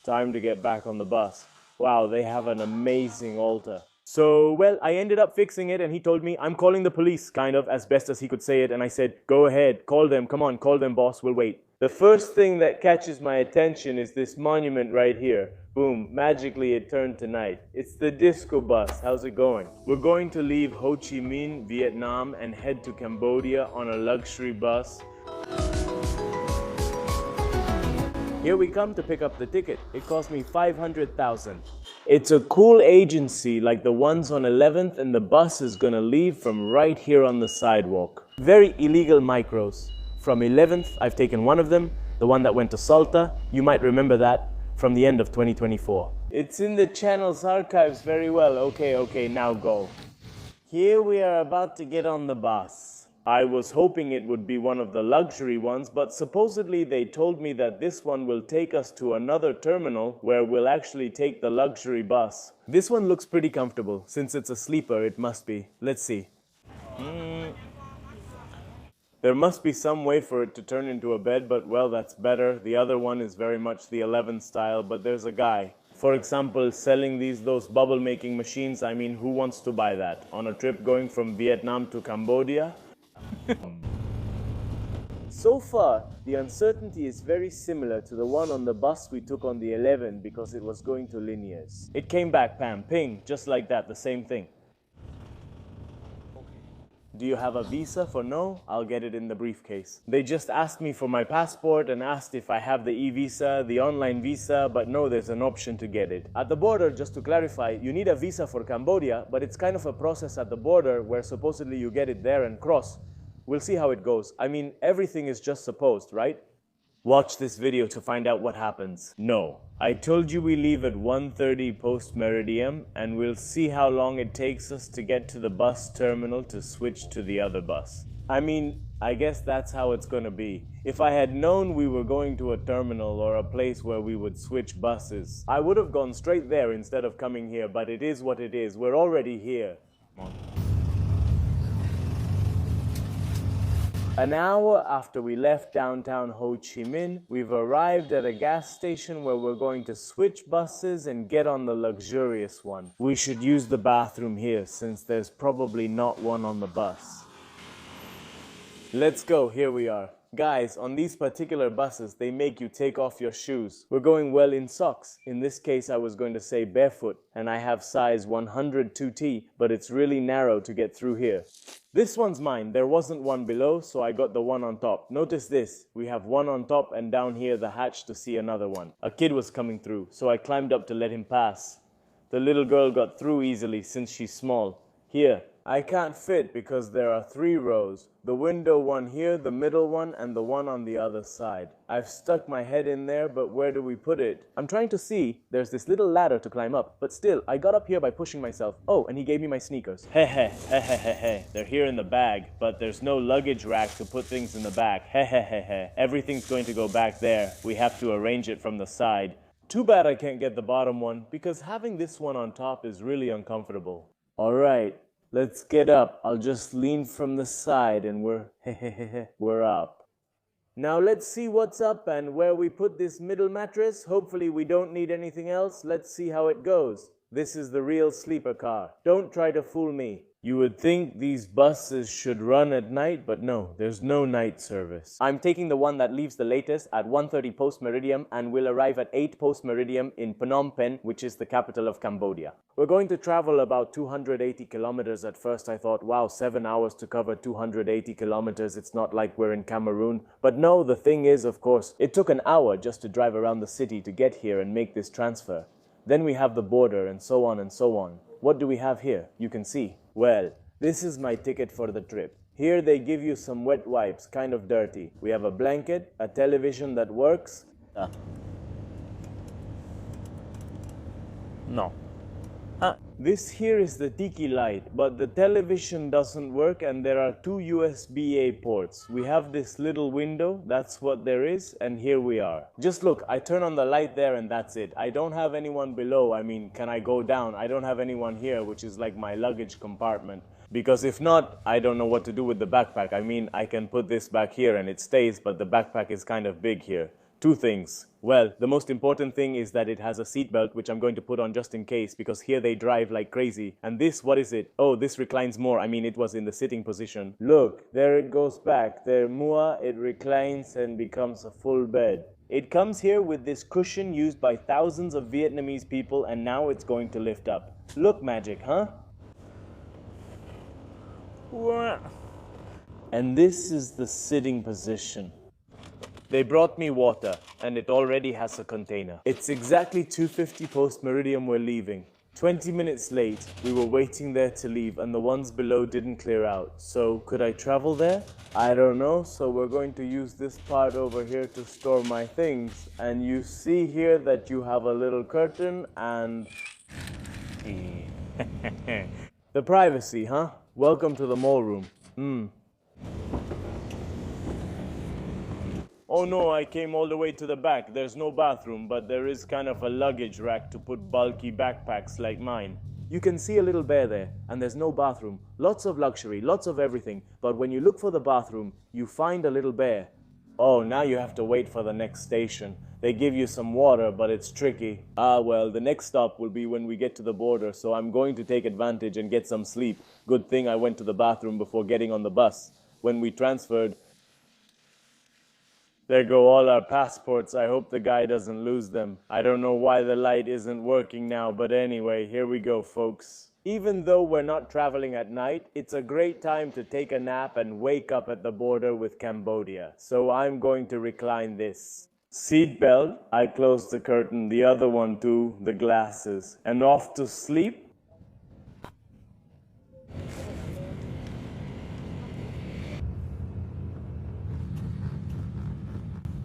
Time to get back on the bus. Wow, they have an amazing altar. So, well, I ended up fixing it and he told me, I'm calling the police, kind of, as best as he could say it. And I said, go ahead, call them, come on, call them, boss, we'll wait. The first thing that catches my attention is this monument right here. Boom, magically it turned to night. It's the disco bus. How's it going? We're going to leave Ho Chi Minh, Vietnam, and head to Cambodia on a luxury bus. Here we come to pick up the ticket. It cost me 500,000. It's a cool agency like the ones on 11th, and the bus is gonna leave from right here on the sidewalk. Very illegal micros. From 11th, I've taken one of them, the one that went to Salta. You might remember that from the end of 2024. It's in the channel's archives very well. Okay, now go. Here we are about to get on the bus. I was hoping it would be one of the luxury ones, but supposedly they told me that this one will take us to another terminal where we'll actually take the luxury bus. This one looks pretty comfortable. Since it's a sleeper, it must be. Let's see. There must be some way for it to turn into a bed, but well, that's better. The other one is very much the 11 style, but there's a guy, for example, selling those bubble making machines. I mean, who wants to buy that? On a trip going from Vietnam to Cambodia? So far, the uncertainty is very similar to the one on the bus we took on the 11 because it was going to Linears. It came back, Pam, ping, just like that, the same thing. Do you have a visa? For no, I'll get it in the briefcase. They just asked me for my passport and asked if I have the e-visa, the online visa, but no, there's an option to get it. At the border, just to clarify, you need a visa for Cambodia, but it's kind of a process at the border where supposedly you get it there and cross. We'll see how it goes. I mean, everything is just supposed, right? Watch this video to find out what happens. No. I told you we leave at 1:30 post-meridium, and we'll see how long it takes us to get to the bus terminal to switch to the other bus. I mean, I guess that's how it's gonna be. If I had known we were going to a terminal or a place where we would switch buses, I would have gone straight there instead of coming here, but it is what it is. We're already here. Come on. An hour after we left downtown Ho Chi Minh, we've arrived at a gas station where we're going to switch buses and get on the luxurious one. We should use the bathroom here since there's probably not one on the bus. Let's go, here we are. Guys, on these particular buses, they make you take off your shoes. We're going well in socks. In this case, I was going to say barefoot, and I have size 102T, but it's really narrow to get through here. This one's mine. There wasn't one below, so I got the one on top. Notice this. We have one on top and down here the hatch to see another one. A kid was coming through, so I climbed up to let him pass. The little girl got through easily since she's small. Here, I can't fit because there are 3 rows. The window one here, the middle one, and the one on the other side. I've stuck my head in there, but where do we put it? I'm trying to see. There's this little ladder to climb up, but still, I got up here by pushing myself. Oh, and he gave me my sneakers. Heh. They're here in the bag, but there's no luggage rack to put things in the back. Heh. Everything's going to go back there. We have to arrange it from the side. Too bad I can't get the bottom one, because having this one on top is really uncomfortable. Alright. Let's get up. I'll just lean from the side and we're up. Now let's see what's up and where we put this middle mattress. Hopefully we don't need anything else. Let's see how it goes. This is the real sleeper car. Don't try to fool me. You would think these buses should run at night, but no, there's no night service. I'm taking the one that leaves the latest at 1:30 post-meridium and will arrive at 8 post-meridium in Phnom Penh, which is the capital of Cambodia. We're going to travel about 280 kilometers. At first I thought, wow, 7 hours to cover 280 kilometers. It's not like we're in Cameroon. But no, the thing is, of course, it took an hour just to drive around the city to get here and make this transfer. Then we have the border and so on and so on. What do we have here? You can see. Well, this is my ticket for the trip. Here they give you some wet wipes, kind of dirty. We have a blanket, a television that works. No. This here is the tiki light, but the television doesn't work and there are 2 USB-A ports. We have this little window, that's what there is, and here we are. Just look, I turn on the light there and that's it. I don't have anyone below. I mean, can I go down? I don't have anyone here, which is like my luggage compartment. Because if not, I don't know what to do with the backpack. I mean, I can put this back here and it stays, but the backpack is kind of big here. Two things. Well, the most important thing is that it has a seatbelt, which I'm going to put on just in case, because here they drive like crazy. And this, what is it? Oh, this reclines more. I mean, it was in the sitting position. Look, there it goes back. There, Mua, it reclines and becomes a full bed. It comes here with this cushion used by thousands of Vietnamese people, and now it's going to lift up. Look, magic, huh? And this is the sitting position. They brought me water, and it already has a container. It's exactly 2:50 post-meridian we're leaving. 20 minutes late, we were waiting there to leave, and the ones below didn't clear out. So, could I travel there? I don't know, so we're going to use this part over here to store my things. And you see here that you have a little curtain and... The privacy, huh? Welcome to the mall room. Oh no, I came all the way to the back. There's no bathroom, but there is kind of a luggage rack to put bulky backpacks like mine. You can see a little bear there, and there's no bathroom. Lots of luxury, lots of everything. But when you look for the bathroom, you find a little bear. Oh, now you have to wait for the next station. They give you some water, but it's tricky. Well, the next stop will be when we get to the border, so I'm going to take advantage and get some sleep. Good thing I went to the bathroom before getting on the bus. When we transferred, there go all our passports. I hope the guy doesn't lose them. I don't know why the light isn't working now, but anyway, here we go, folks. Even though we're not traveling at night, it's a great time to take a nap and wake up at the border with Cambodia. So I'm going to recline this. Seatbelt, I close the curtain, the other one too, the glasses, and off to sleep.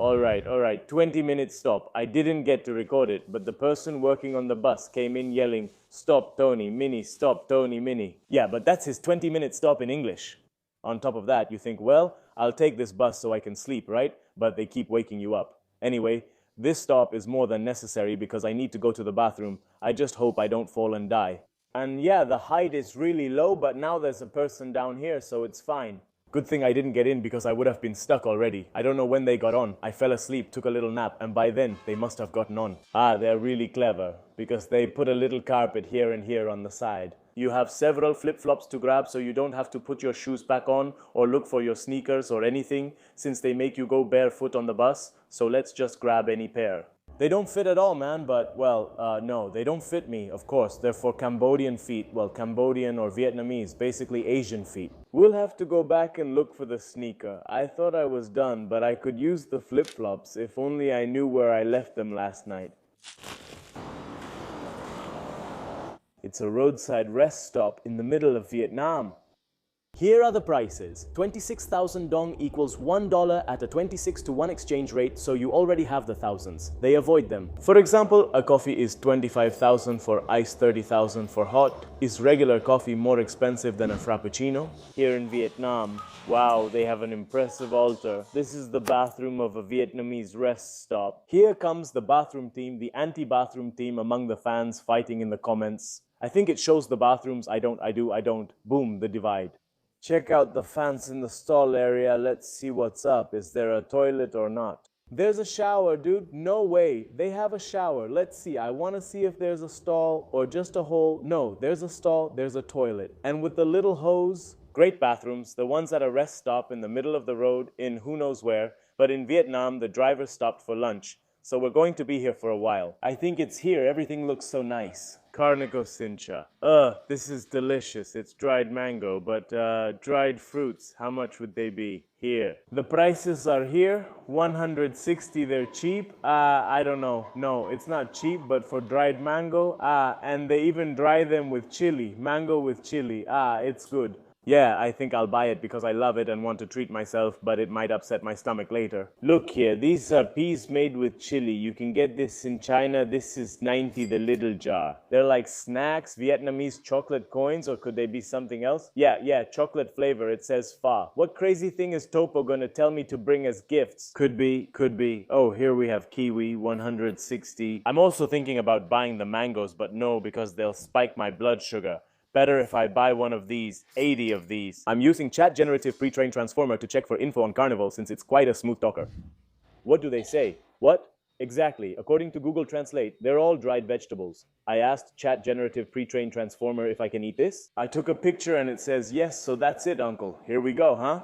All right, 20-minute stop. I didn't get to record it, but the person working on the bus came in yelling, "Stop, Tony, Mini, stop, Tony, Mini." Yeah, but that's his 20-minute stop in English. On top of that, you think, well, I'll take this bus so I can sleep, right? But they keep waking you up. Anyway, this stop is more than necessary because I need to go to the bathroom. I just hope I don't fall and die. And yeah, the height is really low, but now there's a person down here, so it's fine. Good thing I didn't get in because I would have been stuck already. I don't know when they got on. I fell asleep, took a little nap, and by then they must have gotten on. They're really clever because they put a little carpet here and here on the side. You have several flip-flops to grab so you don't have to put your shoes back on or look for your sneakers or anything since they make you go barefoot on the bus. So let's just grab any pair. They don't fit at all, man, but, well, no, they don't fit me, of course. They're for Cambodian feet, well, Cambodian or Vietnamese, basically Asian feet. We'll have to go back and look for the sneaker. I thought I was done, but I could use the flip-flops if only I knew where I left them last night. It's a roadside rest stop in the middle of Vietnam. Here are the prices. 26,000 dong equals $1 at a 26-to-1 exchange rate, so you already have the thousands. They avoid them. For example, a coffee is 25,000 for ice, 30,000 for hot. Is regular coffee more expensive than a frappuccino? Here in Vietnam, wow, they have an impressive altar. This is the bathroom of a Vietnamese rest stop. Here comes the bathroom team, the anti-bathroom team among the fans fighting in the comments. I think it shows the bathrooms. I don't. Boom, the divide. Check out the fans in the stall area. Let's see what's up. Is there a toilet or not? There's a shower, dude. No way. They have a shower. Let's see. I want to see if there's a stall or just a hole. No, there's a stall. There's a toilet. And with the little hose, great bathrooms. The ones at a rest stop in the middle of the road in who knows where. But in Vietnam, the driver stopped for lunch. So we're going to be here for a while. I think it's here. Everything looks so nice. Carnico Sincha. This is delicious. It's dried mango, but dried fruits, how much would they be? Here. The prices are here. 160, they're cheap. I don't know. No, it's not cheap, but for dried mango, and they even dry them with chili. Mango with chili. It's good. Yeah, I think I'll buy it because I love it and want to treat myself, but it might upset my stomach later. Look here, these are peas made with chili. You can get this in China. This is 90, the little jar. They're like snacks, Vietnamese chocolate coins, or could they be something else? Yeah, chocolate flavor. It says pho. What crazy thing is Topo gonna tell me to bring as gifts? Could be. Oh, here we have kiwi, 160. I'm also thinking about buying the mangoes, but no, because they'll spike my blood sugar. Better if I buy one of these, 80 of these. I'm using Chat Generative Pre-trained Transformer to check for info on Carnival since it's quite a smooth talker. What do they say? What? Exactly. According to Google Translate, they're all dried vegetables. I asked Chat Generative Pre-trained Transformer if I can eat this. I took a picture and it says yes, so that's it, Uncle. Here we go, huh?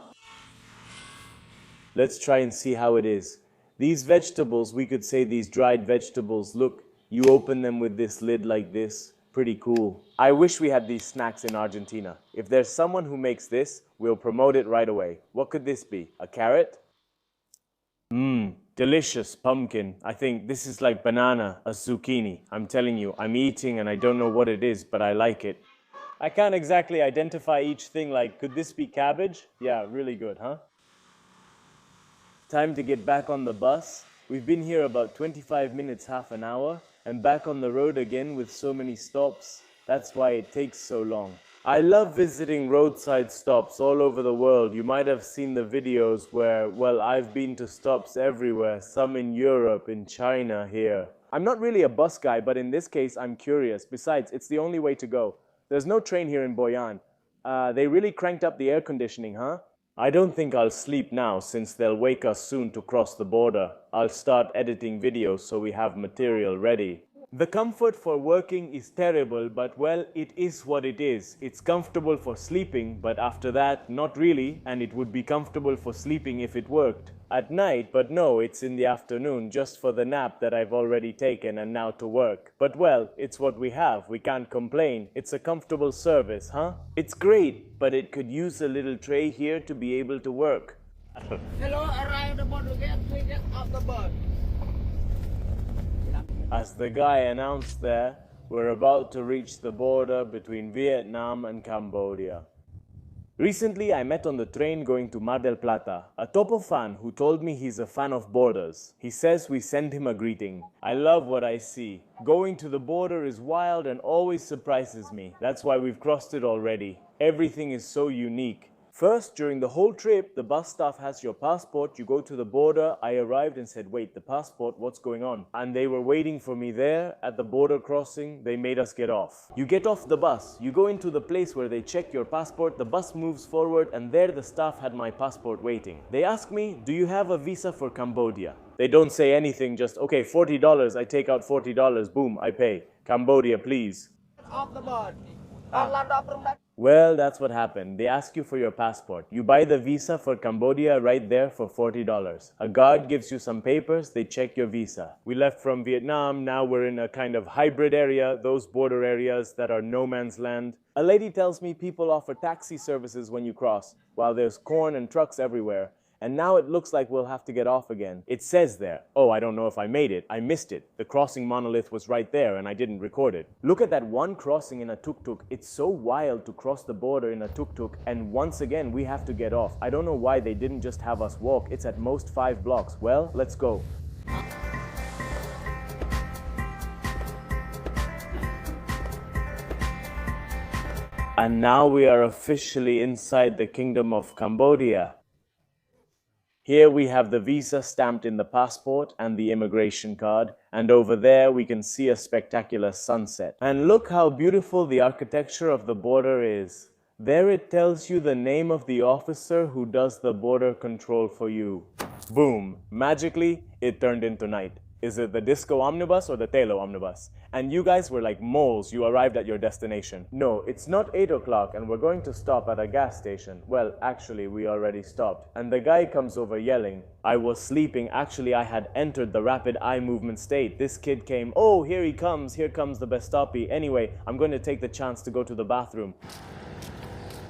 Let's try and see how it is. These vegetables, we could say these dried vegetables, look, you open them with this lid like this. Pretty cool. I wish we had these snacks in Argentina. If there's someone who makes this, we'll promote it right away. What could this be? A carrot? Delicious pumpkin. I think this is like banana, a zucchini. I'm telling you, I'm eating and I don't know what it is, but I like it. I can't exactly identify each thing like, could this be cabbage? Yeah, really good, huh? Time to get back on the bus. We've been here about 25 minutes, half an hour, and back on the road again with so many stops. That's why it takes so long. I love visiting roadside stops all over the world. You might have seen the videos where, well, I've been to stops everywhere, some in Europe, in China, here. I'm not really a bus guy, but in this case, I'm curious. Besides, it's the only way to go. There's no train here in Boyan. They really cranked up the air conditioning, huh? I don't think I'll sleep now since they'll wake us soon to cross the border. I'll start editing videos so we have material ready. The comfort for working is terrible, but well, it is what it is. It's comfortable for sleeping, but after that, not really, and it would be comfortable for sleeping if it worked at night, but no, it's in the afternoon just for the nap that I've already taken and now to work. But well, it's what we have. We can't complain. It's a comfortable service, huh? It's great, but it could use a little tray here to be able to work. Hello, arrived about to get off the bus. As the guy announced there, we're about to reach the border between Vietnam and Cambodia. Recently, I met on the train going to Mar del Plata a Topo fan who told me he's a fan of borders. He says we send him a greeting. I love what I see. Going to the border is wild and always surprises me. That's why we've crossed it already. Everything is so unique. First, during the whole trip, the bus staff has your passport. You go to the border. I arrived and said, wait, the passport, what's going on? And they were waiting for me there at the border crossing. They made us get off. You get off the bus. You go into the place where they check your passport. The bus moves forward and there the staff had my passport waiting. They ask me, do you have a visa for Cambodia? They don't say anything, just, okay, $40. I take out $40. Boom, I pay. Cambodia, please. Off the bus. Well, that's what happened. They ask you for your passport. You buy the visa for Cambodia right there for $40. A guard gives you some papers, they check your visa. We left from Vietnam, now we're in a kind of hybrid area, those border areas that are no man's land. A lady tells me people offer taxi services when you cross, while there's corn and trucks everywhere. And now it looks like we'll have to get off again. It says there, oh, I don't know if I made it. I missed it. The crossing monolith was right there and I didn't record it. Look at that one crossing in a tuk-tuk. It's so wild to cross the border in a tuk-tuk. And once again, we have to get off. I don't know why they didn't just have us walk. It's at most 5 blocks. Well, let's go. And now we are officially inside the Kingdom of Cambodia. Here we have the visa stamped in the passport and the immigration card, and over there we can see a spectacular sunset. And look how beautiful the architecture of the border is. There it tells you the name of the officer who does the border control for you. Boom! Magically, it turned into night. Is it the disco omnibus or the Telo omnibus? And you guys were like moles, you arrived at your destination. No, it's not 8 o'clock and we're going to stop at a gas station. Well, actually, we already stopped. And the guy comes over yelling. I was sleeping. Actually, I had entered the rapid eye movement state. This kid came, oh, here comes the Bestapi. Anyway, I'm going to take the chance to go to the bathroom.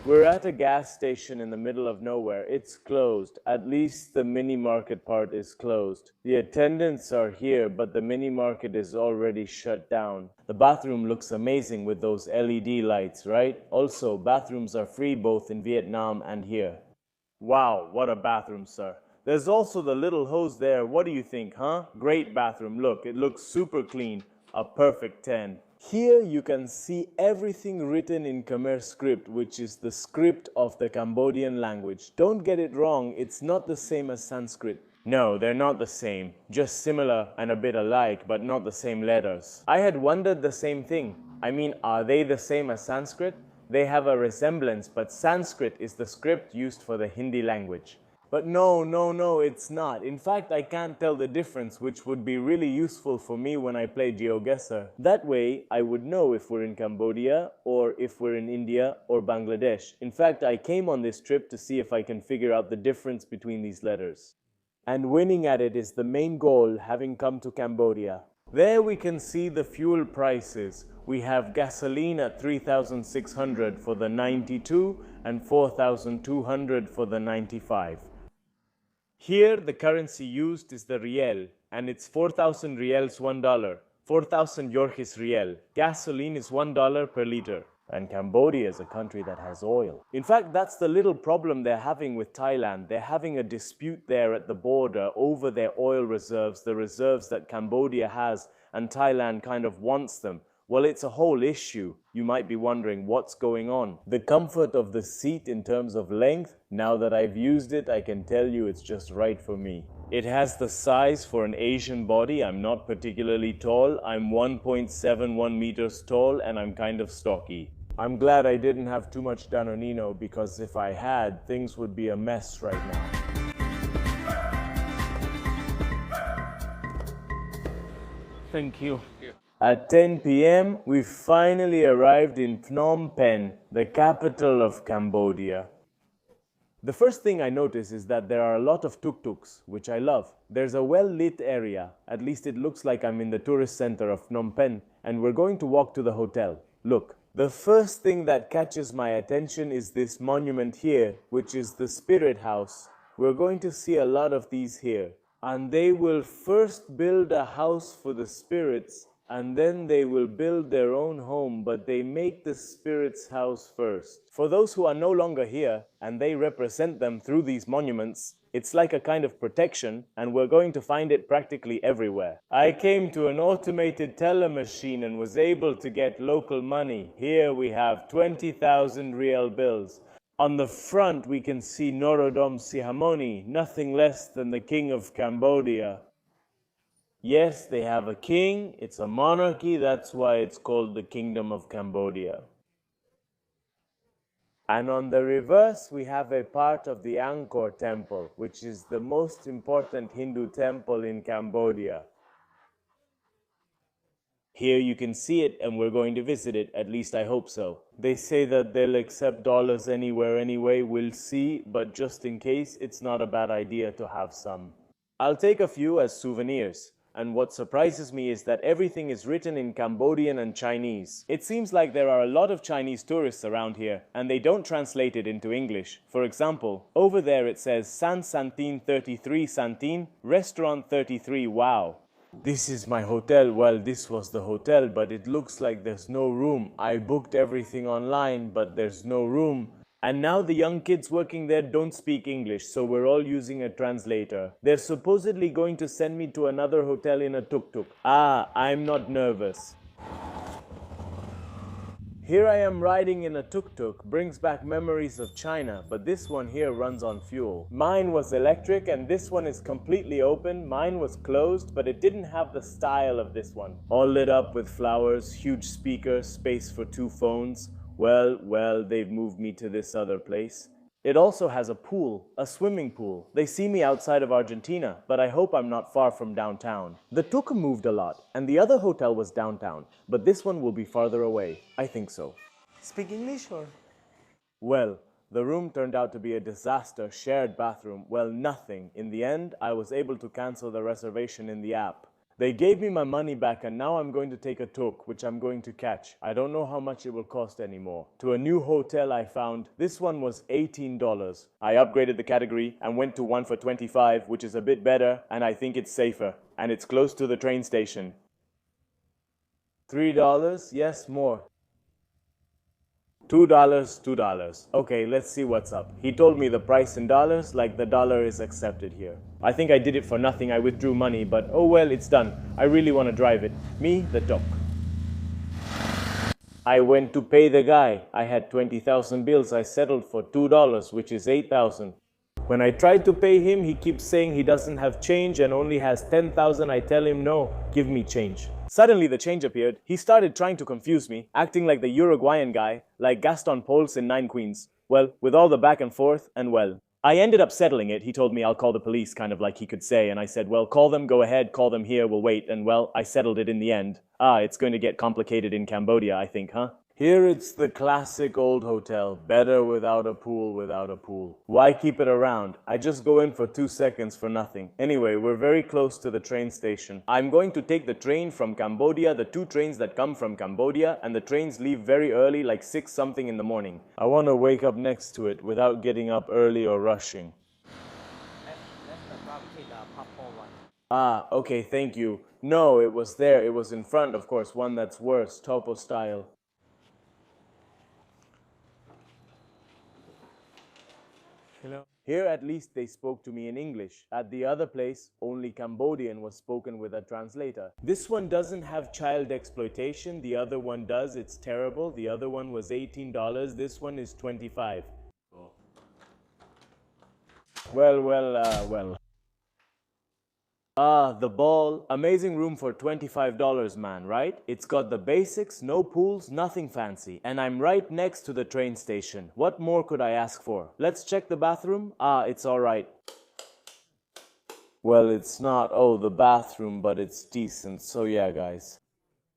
We're at a gas station in the middle of nowhere. It's closed. At least the mini market part is closed. The attendants are here, but the mini market is already shut down. The bathroom looks amazing with those LED lights, right? Also, bathrooms are free both in Vietnam and here. Wow, what a bathroom, sir. There's also the little hose there. What do you think, huh? Great bathroom. Look, it looks super clean. A perfect 10. Here you can see everything written in Khmer script, which is the script of the Cambodian language. Don't get it wrong, it's not the same as Sanskrit. No, they're not the same. Just similar and a bit alike, but not the same letters. I had wondered the same thing. I mean, are they the same as Sanskrit? They have a resemblance, but Sanskrit is the script used for the Hindi language. But no, it's not. In fact, I can't tell the difference, which would be really useful for me when I play GeoGuessr. That way, I would know if we're in Cambodia, or if we're in India, or Bangladesh. In fact, I came on this trip to see if I can figure out the difference between these letters. And winning at it is the main goal, having come to Cambodia. There we can see the fuel prices. We have gasoline at 3,600 for the 92 and 4,200 for the 95. Here, the currency used is the riel, and it's 4,000 riels $1, 4,000 yorkis riel. Gasoline is $1 per liter. And Cambodia is a country that has oil. In fact, that's the little problem they're having with Thailand. They're having a dispute there at the border over their oil reserves, the reserves that Cambodia has, and Thailand kind of wants them. Well, it's a whole issue. You might be wondering what's going on. The comfort of the seat in terms of length, now that I've used it, I can tell you it's just right for me. It has the size for an Asian body. I'm not particularly tall. I'm 1.71 meters tall and I'm kind of stocky. I'm glad I didn't have too much Danonino, because if I had, things would be a mess right now. Thank you. At 10 p.m., we finally arrived in Phnom Penh, the capital of Cambodia. The first thing I notice is that there are a lot of tuk-tuks, which I love. There's a well-lit area, at least it looks like I'm in the tourist center of Phnom Penh, and we're going to walk to the hotel. Look, the first thing that catches my attention is this monument here, which is the Spirit House. We're going to see a lot of these here. And they will first build a house for the spirits, and then they will build their own home, but they make the spirit's house first. For those who are no longer here, and they represent them through these monuments, it's like a kind of protection, and we're going to find it practically everywhere. I came to an automated teller machine and was able to get local money. Here we have 20,000 real bills. On the front we can see Norodom Sihamoni, nothing less than the king of Cambodia. Yes, they have a king, it's a monarchy, that's why it's called the Kingdom of Cambodia. And on the reverse, we have a part of the Angkor Temple, which is the most important Hindu temple in Cambodia. Here you can see it, and we're going to visit it, at least I hope so. They say that they'll accept dollars anywhere anyway, we'll see, but just in case, it's not a bad idea to have some. I'll take a few as souvenirs. And what surprises me is that everything is written in Cambodian and Chinese. It seems like there are a lot of Chinese tourists around here, and they don't translate it into English. For example, over there it says San Santin 33 Santin, Restaurant 33, wow. This is my hotel. Well, this was the hotel, but it looks like there's no room. I booked everything online, but there's no room. And now the young kids working there don't speak English, so we're all using a translator. They're supposedly going to send me to another hotel in a tuk-tuk. I'm not nervous. Here I am riding in a tuk-tuk, brings back memories of China, but this one here runs on fuel. Mine was electric and this one is completely open. Mine was closed, but it didn't have the style of this one. All lit up with flowers, huge speaker, space for 2 phones. Well, they've moved me to this other place. It also has a pool, a swimming pool. They see me outside of Argentina, but I hope I'm not far from downtown. The tuk moved a lot, and the other hotel was downtown, but this one will be farther away. I think so. Speak English or? Well, the room turned out to be a disaster, shared bathroom. Well, nothing. In the end, I was able to cancel the reservation in the app. They gave me my money back and now I'm going to take a tuk, which I'm going to catch. I don't know how much it will cost anymore. To a new hotel I found. This one was $18. I upgraded the category and went to one for $25, which is a bit better and I think it's safer. And it's close to the train station. $3? Yes, more. $2. Okay, let's see what's up. He told me the price in dollars, like the dollar is accepted here. I think I did it for nothing. I withdrew money, but oh well, it's done. I really want to drive it. Me, the tuk. I went to pay the guy. I had 20,000 bills. I settled for $2, which is 8,000. When I tried to pay him, he keeps saying he doesn't have change and only has 10,000. I tell him no, give me change. Suddenly the change appeared. He started trying to confuse me, acting like the Uruguayan guy, like Gaston Pauls in 9 Queens. Well, with all the back and forth, and well, I ended up settling it. He told me I'll call the police, kind of like he could say, and I said, well, call them, go ahead, call them here, we'll wait, and well, I settled it in the end. It's going to get complicated in Cambodia, I think, huh? Here it's the classic old hotel. Better without a pool, without a pool. Why keep it around? I just go in for 2 seconds for nothing. Anyway, we're very close to the train station. I'm going to take the train from Cambodia, the 2 trains that come from Cambodia, and the trains leave very early, like 6 something in the morning. I want to wake up next to it without getting up early or rushing. Okay, thank you. No, it was there. It was in front, of course. One that's worse, Topo style. Hello. Here at least they spoke to me in English. At the other place, only Cambodian was spoken with a translator. This one doesn't have child exploitation. The other one does. It's terrible. The other one was $18. This one is $25. Oh. Well. The ball. Amazing room for $25, man, right? It's got the basics, no pools, nothing fancy. And I'm right next to the train station. What more could I ask for? Let's check the bathroom. It's alright. Well, it's not, the bathroom, but it's decent. So yeah, guys.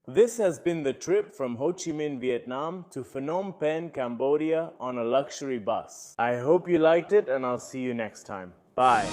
This has been the trip from Ho Chi Minh, Vietnam to Phnom Penh, Cambodia on a luxury bus. I hope you liked it, and I'll see you next time. Bye.